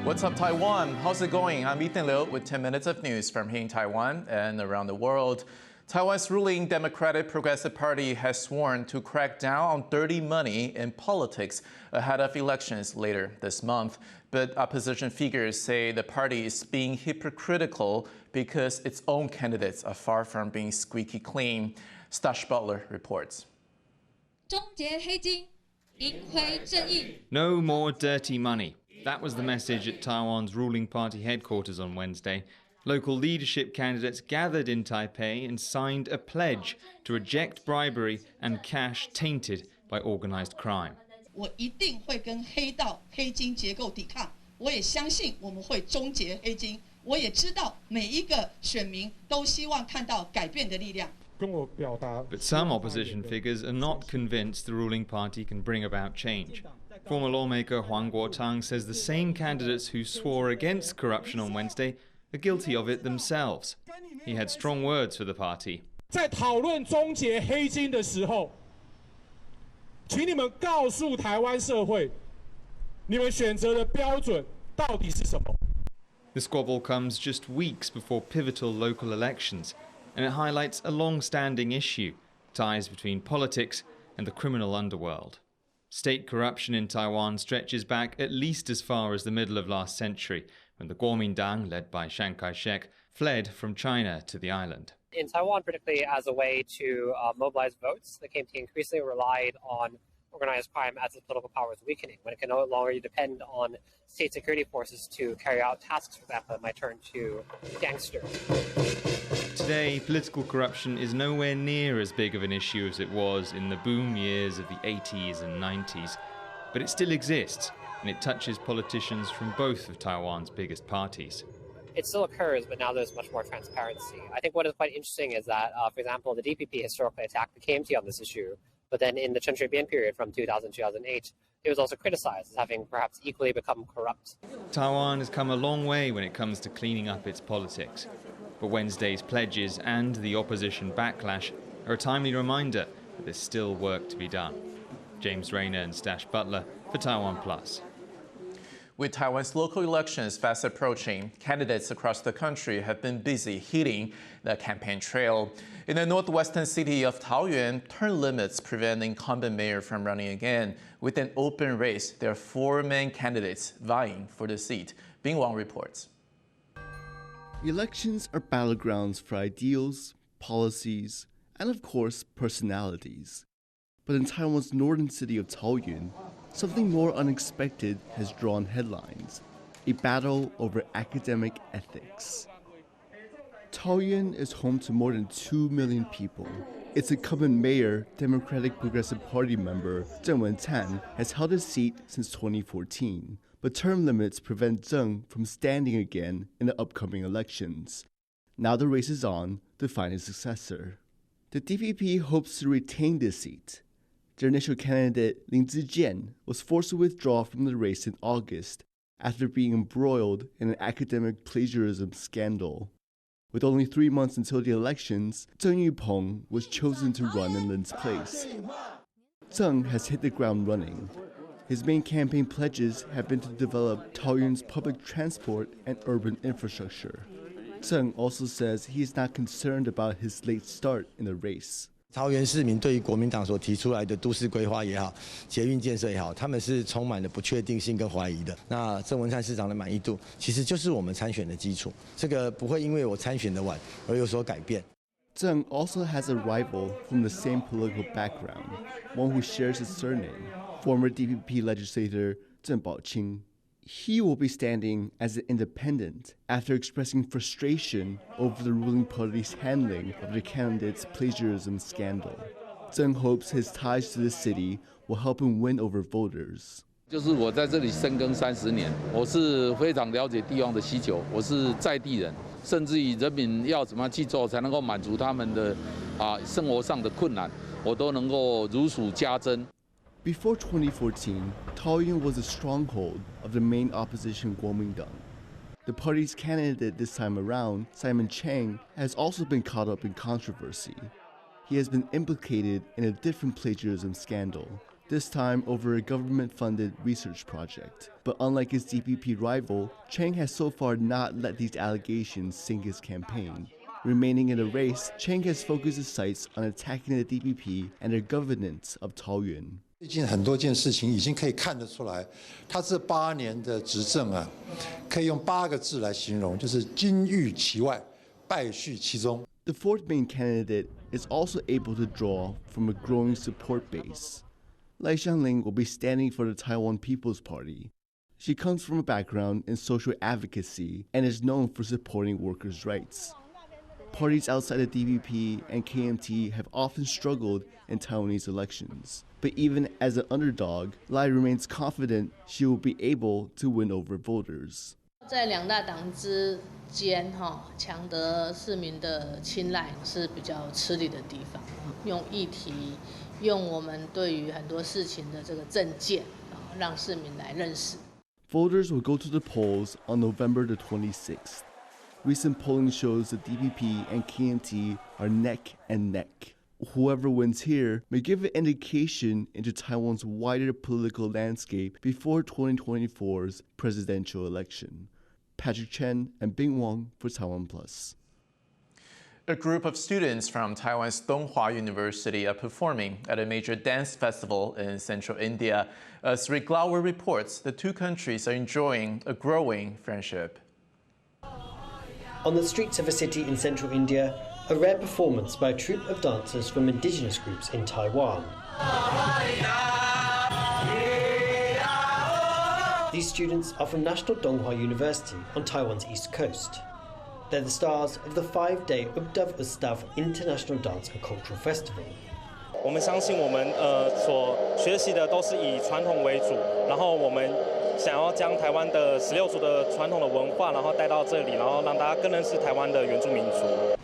What's up, Taiwan? How's it going? I'm Ethan Liu with 10 minutes of news from here in Taiwan and around the world. Taiwan's ruling Democratic Progressive Party has sworn to crack down on dirty money in politics ahead of elections later this month. But opposition figures say the party is being hypocritical because its own candidates are far from being squeaky clean. Stash Butler reports. No more dirty money. That was the message at Taiwan's ruling party headquarters on Wednesday. Local leadership candidates gathered in Taipei and signed a pledge to reject bribery and cash tainted by organized crime. 我一定会跟黑道、黑金结构抵抗。我也相信我们会终结黑金。我也知道每一个选民都希望看到改变的力量。 But some opposition figures are not convinced the ruling party can bring about change. Former lawmaker Huang Guotang says the same candidates who swore against corruption on Wednesday are guilty of it themselves. He had strong words for the party. 在讨论终结黑金的时候，请你们告诉台湾社会，你们选择的标准到底是什么？ The squabble comes just weeks before pivotal local elections, and it highlights a long-standing issue, ties between politics and the criminal underworld. State corruption in Taiwan stretches back at least as far as the middle of last century, when the Kuomintang, led by Chiang Kai-shek, fled from China to the island. In Taiwan, particularly as a way to mobilize votes, the KMT increasingly relied on organized crime as its political power is weakening. When it can no longer depend on state security forces to carry out tasks, for example, it might turn to gangsters. Today, political corruption is nowhere near as big of an issue as it was in the boom years of the 80s and 90s, but it still exists, and it touches politicians from both of Taiwan's biggest parties. It still occurs, but now there's much more transparency. I think what is quite interesting is that, for example, the DPP historically attacked the KMT on this issue, but then in the Chen Shui-bian period from 2000 to 2008, it was also criticized as having perhaps equally become corrupt. Taiwan has come a long way when it comes to cleaning up its politics. But Wednesday's pledges and the opposition backlash are a timely reminder that there's still work to be done. James Rayner and Stash Butler for TaiwanPlus. With Taiwan's local elections fast approaching, candidates across the country have been busy hitting the campaign trail. In the northwestern city of Taoyuan, term limits prevent the incumbent mayor from running again. With an open race, there are 4 main candidates vying for the seat. Bing Wang reports. Elections are battlegrounds for ideals, policies, and of course, personalities. But in Taiwan's northern city of Taoyuan, something more unexpected has drawn headlines: a battle over academic ethics. Taoyuan is home to more than 2 million people. Its incumbent mayor, Democratic Progressive Party member Zheng Wen-tan, has held his seat since 2014. But term limits prevent Zheng from standing again in the upcoming elections. Now the race is on to find his successor. The DPP hopes to retain this seat. Their initial candidate, Lin Zijian, was forced to withdraw from the race in August after being embroiled in an academic plagiarism scandal. With only 3 months until the elections, Zheng Yupeng was chosen to run in Lin's place. Zheng has hit the ground running. His main campaign pledges have been to develop Taoyuan's public transport and urban infrastructure. Zheng also says he is not concerned about his late start in the race. 桃园市民对于国民党所提出来的都市规划也好、捷运建设也好，他们是充满了不确定性跟怀疑的。那郑文灿市长的满意度，其实就是我们参选的基础。这个不会因为我参选的晚而有所改变。 Zheng also has a rival from the same political background, one who shares his surname, former DPP legislator Zheng Baoqing. He will be standing as an independent after expressing frustration over the ruling party's handling of the candidate's plagiarism scandal. Zheng hopes his ties to the city will help him win over voters. 就是我在这里深耕30年，我是非常了解地方的需求，我是在地人，甚至于人民要怎么样去做才能够满足他们的生活上的困难，我都能够如数家珍。 Before 2014, Taoyuan was a stronghold of the main opposition Kuomintang. The party's candidate this time around, Simon Chang, has also been caught up in controversy. He has been implicated in a different plagiarism scandal. this time over a government-funded research project. But unlike his DPP rival, Chang has so far not let these allegations sink his campaign. Remaining in the race, Chang has focused his sights on attacking the DPP and their governance of Taoyuan. 最近很多件事情已经可以看得出来，他这8年的执政啊，可以用8个字来形容，就是金玉其外，败絮其中。The fourth main candidate is also able to draw from a growing support base. Lai Xiangling will be standing for the Taiwan People's Party. She comes from a background in social advocacy and is known for supporting workers' rights. Parties outside the DPP and KMT have often struggled in Taiwanese elections. But even as an underdog, Lai remains confident she will be able to win over voters. 在两大党之间，抢得市民的青睐是比较吃力的地方。用议题，用我们对于很多事情的这个政见，让市民来认识。Voters will go to the polls on November the 26th. Recent polling shows the DPP and KMT are neck and neck. Whoever wins here may give an indication into Taiwan's wider political landscape before 2024's presidential election. Patrick Chen and Bing Wang for TaiwanPlus. A group of students from Taiwan's Donghua University are performing at a major dance festival in central India. As Rick Lauer reports, the two countries are enjoying a growing friendship. On the streets of a city in central India, a rare performance by a troupe of dancers from indigenous groups in Taiwan. These students are from National Donghua University on Taiwan's east coast. They're the stars of the 5-day Ubdav Ustav International Dance and Cultural Festival. 我们相信我们所学习的都是以传统为主，然后我们想要将台湾的16族的传统的文化，然后带到这里，然后让大家更认识台湾的原住民族。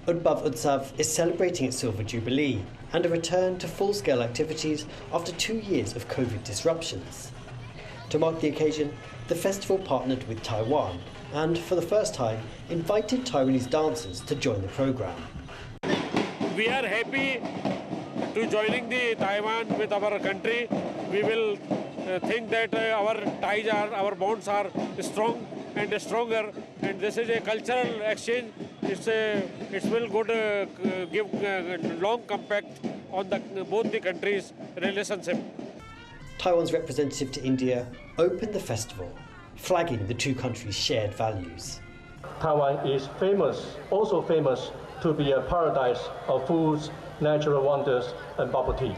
Ubdav Utsav is celebrating its silver jubilee and a return to full-scale activities after 2 years of COVID disruptions. To mark the occasion, the festival partnered with Taiwan and, for the first time, invited Taiwanese dancers to join the program. We are happy to joining the Taiwan with our country. We will think that our ties our bonds are strong and stronger, and this is a cultural exchange. It will give long impact on both the countries' relationship. Taiwan's representative to India opened the festival, flagging the two countries' shared values. Taiwan is also famous to be a paradise of foods, natural wonders, and bubble tea.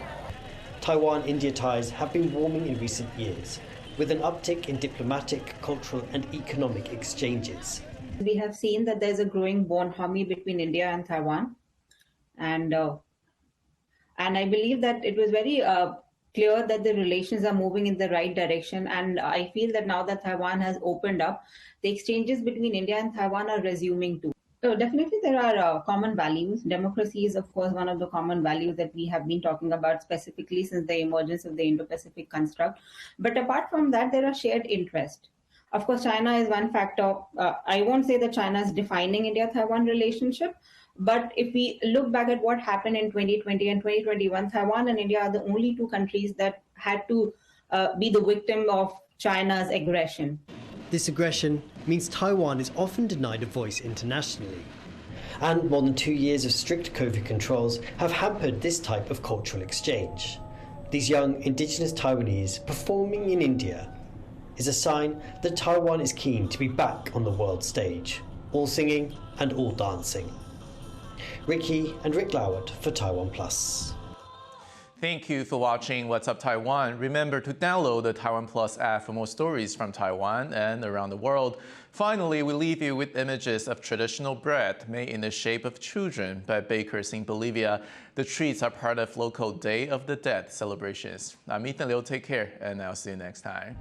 Taiwan-India ties have been warming in recent years, with an uptick in diplomatic, cultural, and economic exchanges. We have seen that there's a growing bond harmony between India and Taiwan, and I believe that it was very clear that the relations are moving in the right direction, and I feel that now that Taiwan has opened up, the exchanges between India and Taiwan are resuming too. So definitely there are common values. Democracy is of course one of the common values that we have been talking about specifically since the emergence of the Indo-Pacific construct. But apart from that, there are shared interests. Of course, China is one factor. I won't say that China is defining India-Taiwan relationship, but if we look back at what happened in 2020 and 2021, Taiwan and India are the only two countries that had to be the victim of China's aggression. This aggression means Taiwan is often denied a voice internationally. And more than 2 years of strict COVID controls have hampered this type of cultural exchange. These young indigenous Taiwanese performing in India is a sign that Taiwan is keen to be back on the world stage, all singing and all dancing. Ricky and Rick Lauert for TaiwanPlus. Thank you for watching What's Up Taiwan. Remember to download the TaiwanPlus app for more stories from Taiwan and around the world. Finally, we leave you with images of traditional bread made in the shape of children by bakers in Bolivia. The treats are part of local Day of the Dead celebrations. I'm Ethan Liu. Take care, and I'll see you next time.